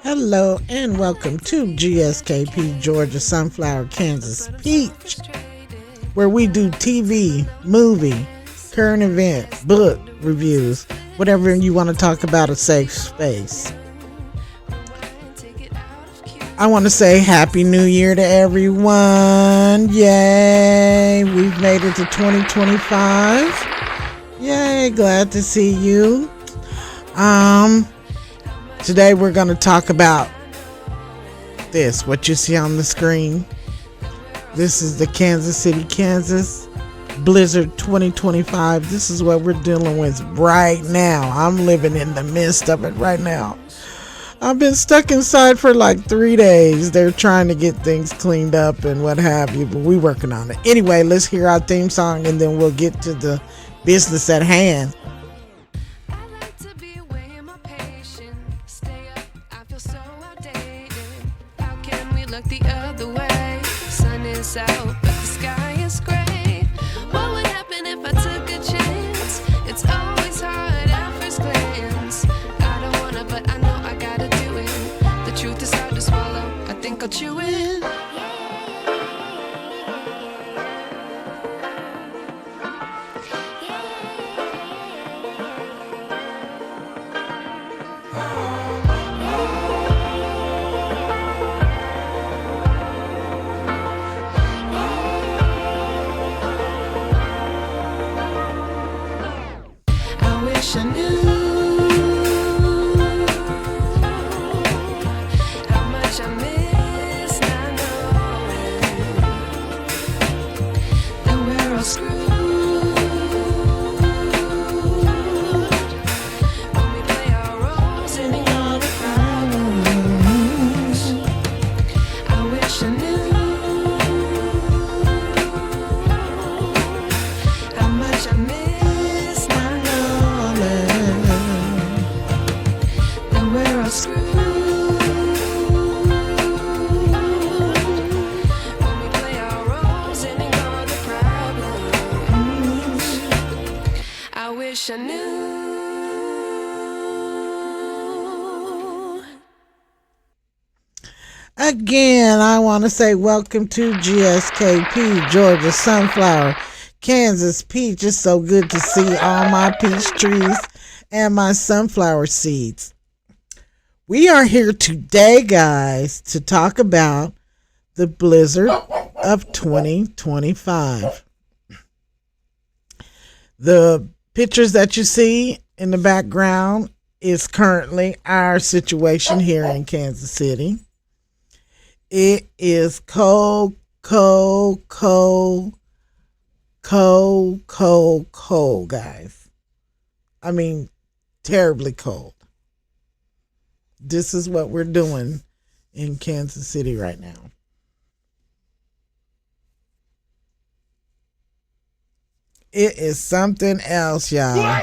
Hello and welcome to GSKP Georgia Sunflower Kansas Peach, where we do TV, movie, current event, book reviews, whatever you want to talk about, a safe space. I want to say Happy New Year to everyone. Yay! We've made it to 2025. Yay! Glad to see you. Today we're going to talk about this, what you see on the screen. This is the Kansas City, Kansas Blizzard 2025. This is what we're dealing with right now. I'm living in the midst of it right now. I've been stuck inside for like 3 days. They're trying to get things cleaned up and what have you, but we're working on it. Anyway, let's hear our theme song and then we'll get to the business at hand. Look the other way. Sun is out, but the sky is gray. What would happen if I took a chance? It's always hard at first glance. I don't wanna, but I know I gotta do it. The truth is hard to swallow. I think I'll chew it. I knew how much I miss not knowing that we're all screwed when we play our roles in all the problems. I wish I knew how much I miss not knowing that we're all screwed when we play our roles and ignore the problems. I wish I knew. Again, I want to say welcome to GSKP Georgia Sunflower Kansas Peach. It's so good to see all my peach trees and my sunflower seeds. We are here today, guys, to talk about the blizzard of 2025. The pictures that you see in the background is currently our situation here in Kansas City. It is cold, cold, cold, cold, cold, cold, guys. I mean, terribly cold. This is what we're doing in Kansas City right now. It is something else, y'all.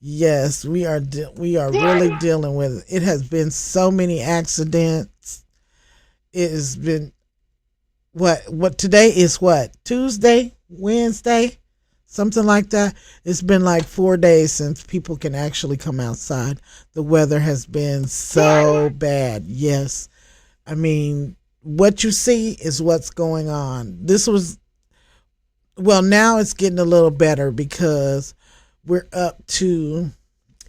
Yes, we are really dealing with it. It has been so many accidents. It has been what today is what? Tuesday, Wednesday, something like that. It's been like 4 days since people can actually come outside. The weather has been so bad. Yes. I mean, what you see is what's going on. Now it's getting a little better because we're up to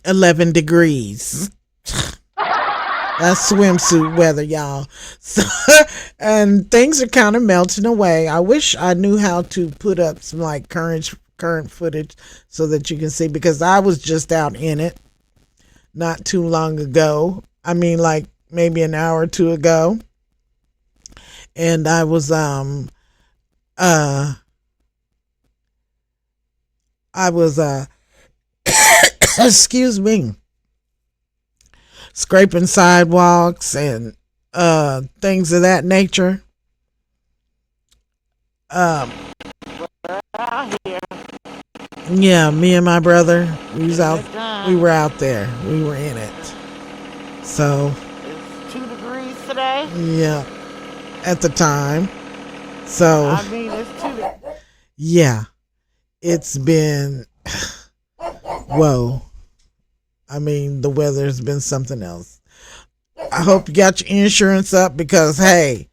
11 degrees. That's swimsuit weather, y'all. So, and things are kind of melting away. I wish I knew how to put up some like current footage so that you can see, because I was just out in it not too long ago. I mean, like maybe an hour or two ago. And I was excuse me, scraping sidewalks and things of that nature. Yeah, me and my brother, we were out there. We were in it. So It's 2 degrees today. yeah, at the time. So I mean, it's 2 degrees. yeah, it's been whoa. I mean, the weather's been something else. I hope you got your insurance up because, hey,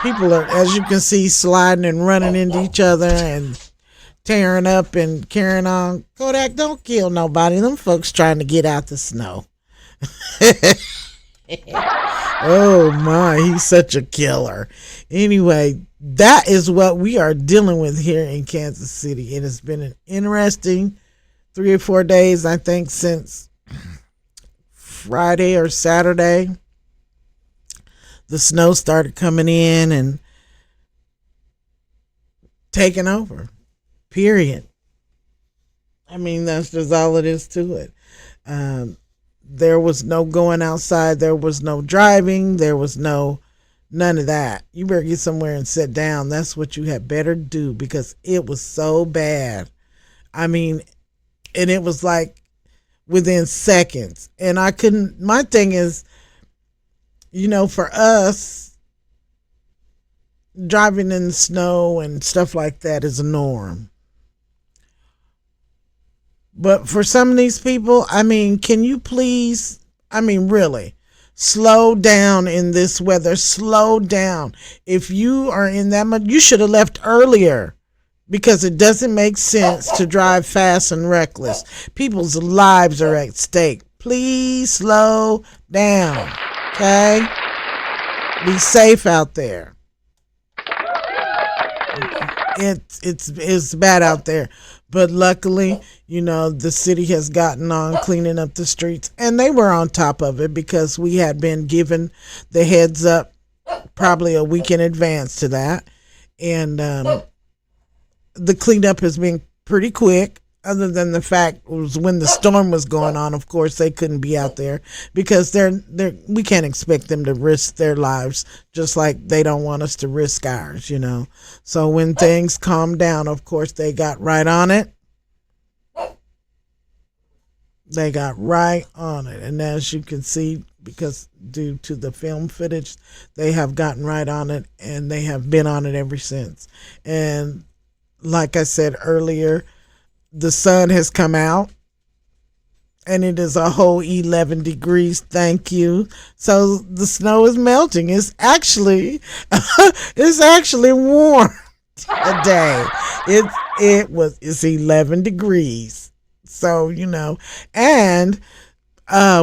people are, as you can see, sliding and running into each other and tearing up and carrying on. Kodak, don't kill nobody. Them folks trying to get out the snow. Oh my, he's such a killer. Anyway, that is what we are dealing with here in Kansas City. It has been an interesting 3 or 4 days, I think, since Friday or Saturday. The snow started coming in and taking over. Period. I mean, that's just all it is to it. There was no going outside. There was no driving. There was none of that. You better get somewhere and sit down. That's what you had better do because it was so bad. I mean, and it was like within seconds. And I couldn't, my thing is, for us, driving in the snow and stuff like that is a norm. But for some of these people, I mean, can you please, really, slow down in this weather. Slow down. If you are in that much, you should have left earlier because it doesn't make sense to drive fast and reckless. People's lives are at stake. Please slow down. Okay? Be safe out there. It's bad out there. But luckily, the city has gotten on cleaning up the streets. And they were on top of it because we had been given the heads up probably a week in advance to that. And the cleanup has been pretty quick. Other than the fact was when the storm was going on, of course, they couldn't be out there because we can't expect them to risk their lives just like they don't want us to risk ours, So when things calmed down, of course, they got right on it. They got right on it. And as you can see, because due to the film footage, they have gotten right on it and they have been on it ever since. And like I said earlier, the sun has come out and it is a whole 11 degrees. Thank you. So the snow is melting. It's actually warm today. It's 11 degrees. So, and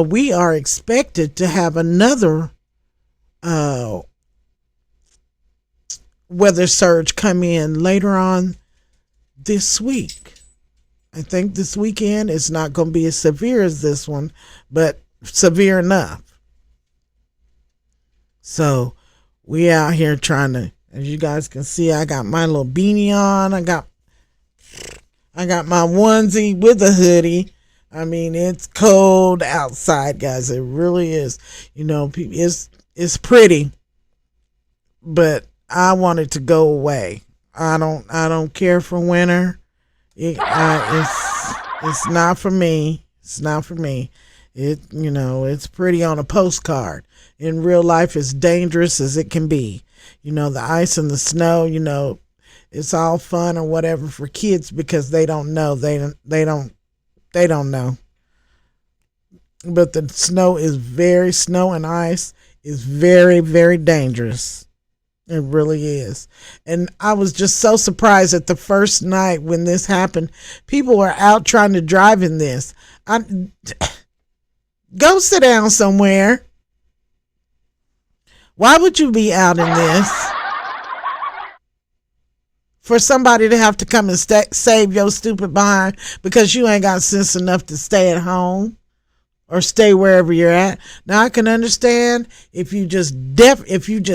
we are expected to have another weather surge come in later on this week. I think this weekend it's not going to be as severe as this one, but severe enough. So we out here trying to, as you guys can see, I got my little beanie on. I got my onesie with a hoodie. I mean, it's cold outside, guys. It really is. It's pretty, but I want it to go away. I don't care for winter. It's not for me. It's not for me. It's pretty on a postcard. In real life, it's dangerous as it can be. The ice and the snow, it's all fun or whatever for kids because they don't know. They don't know. But the snow and ice is very, very dangerous. It really is. And I was just so surprised at the first night when this happened. People were out trying to drive in this. Go sit down somewhere. Why would you be out in this? For somebody to have to come and save your stupid behind because you ain't got sense enough to stay at home or stay wherever you're at. Now I can understand if you just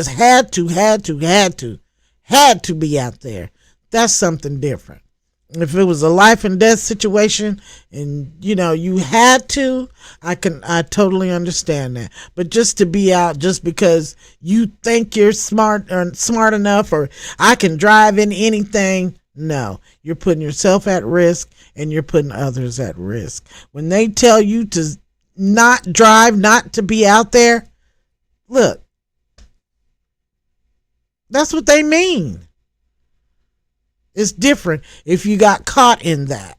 had to be out there. That's something different. If it was a life and death situation and you had to, I totally understand that. But just to be out just because you think you're smart enough or I can drive in anything, no. You're putting yourself at risk and you're putting others at risk. When they tell you to not drive, not to be out there, look, that's what they mean. It's different if you got caught in that.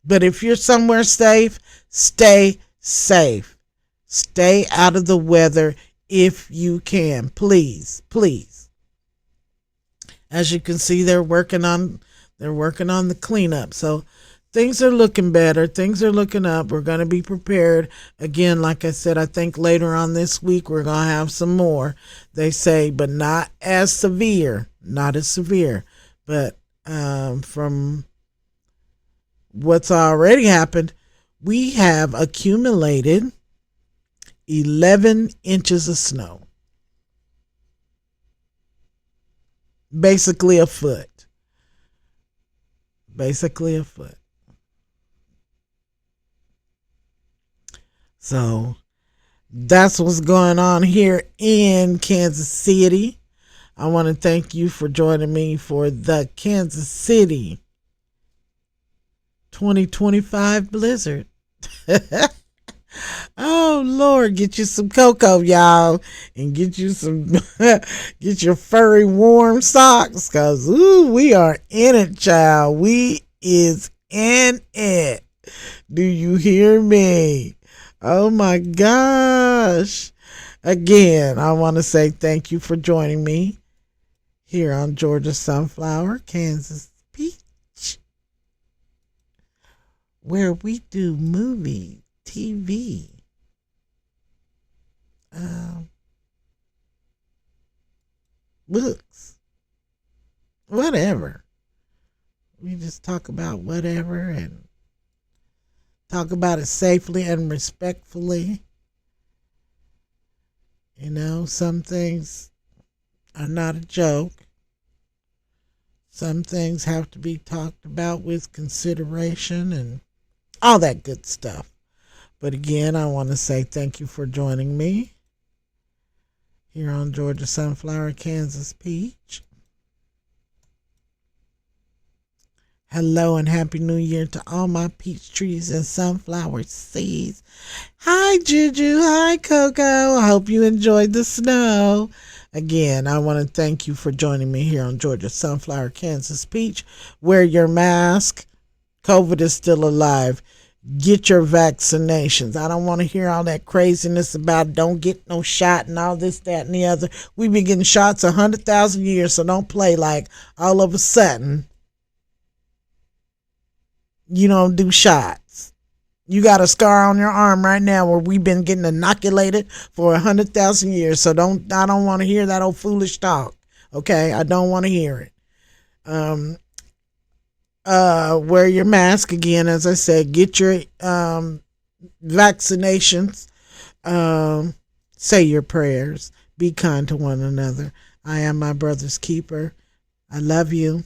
But if you're somewhere safe, stay safe. Stay out of the weather if you can. Please, please. As you can see, they're working on the cleanup. So things are looking better. Things are looking up. We're going to be prepared. Again, like I said, I think later on this week we're going to have some more. They say, but not as severe. Not as severe. But from what's already happened, we have accumulated 11 inches of snow. Basically a foot. Basically a foot. So that's what's going on here in Kansas City. I want to thank you for joining me for the Kansas City 2025 blizzard. Oh Lord, get you some cocoa, y'all, and get you some get your furry warm socks, cause we are in it, child. We is in it. Do you hear me? Oh my gosh. Again, I want to say thank you for joining me here on Georgia Sunflower, Kansas Peach, where we do movie, TV, books, whatever. We just talk about whatever and talk about it safely and respectfully. You know, some things are not a joke. Some things have to be talked about with consideration and all that good stuff. But again, I want to say thank you for joining me here on Georgia Sunflower, Kansas Peach. Hello and Happy New Year to all my peach trees and sunflower seeds. Hi, Juju. Hi, Coco. I hope you enjoyed the snow. Again, I want to thank you for joining me here on Georgia Sunflower, Kansas Peach. Wear your mask. COVID is still alive. Get your vaccinations. I don't want to hear all that craziness about don't get no shot and all this, that, and the other. We've been getting shots 100,000 years, so don't play like all of a sudden you don't do shots. You got a scar on your arm right now where we've been getting inoculated for 100,000 years. So I don't want to hear that old foolish talk. Okay, I don't want to hear it. Wear your mask again, as I said. Get your vaccinations. Say your prayers. Be kind to one another. I am my brother's keeper. I love you.